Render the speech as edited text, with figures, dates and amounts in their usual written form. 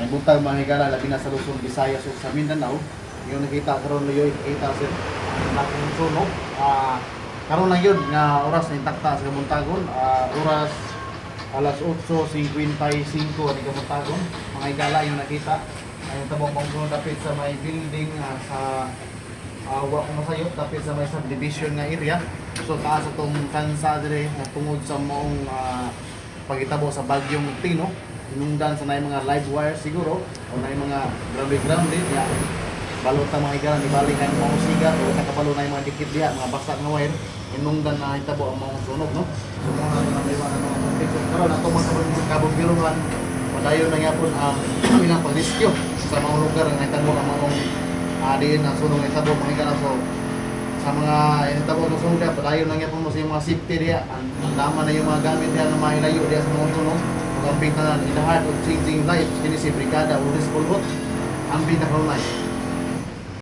butang mga higala labi na sa Luzon, Visayas ug sa Mindanao. Yung nakita karon layoy kita sir nakong sunog. Karon lang yun nga oras na intakta sa Kamuntagon. Oras alas 8:55 ni Kamuntagon. Mga higala yung nakita. Ayun tabong pang dapit sa may building sa wa ko masayot dapit sa may subdivision nga area. So taas atong kansa dire nga tungod sa maong pagitabo sa bagyong Tino. Inungdan sa nay mga live wire siguro o nay mga grounded ya. Balot ang mga higala ni bali kay mga siga o nakabalo na yung mga dikit diha mga basa nga wire. Inungdan na hitabo ang mga sunog no. So mga naliwan ang mga picture karon ato mga kabog-biruan padayon na gyapon ang ilang pag-rescue sa mga lugar nga hitabo ang mga diin na sunog nga hitabo mga higala. So sa mga hitabo ng sunog diha padayon na gyapon mo sa mga safety diha. Ang dama na yung mga gamit diha nga mailayo diha sa mga sunog. Ang pintanan in the heart of changing lives kini si Brigada Ulis Polhot ang pinakaunay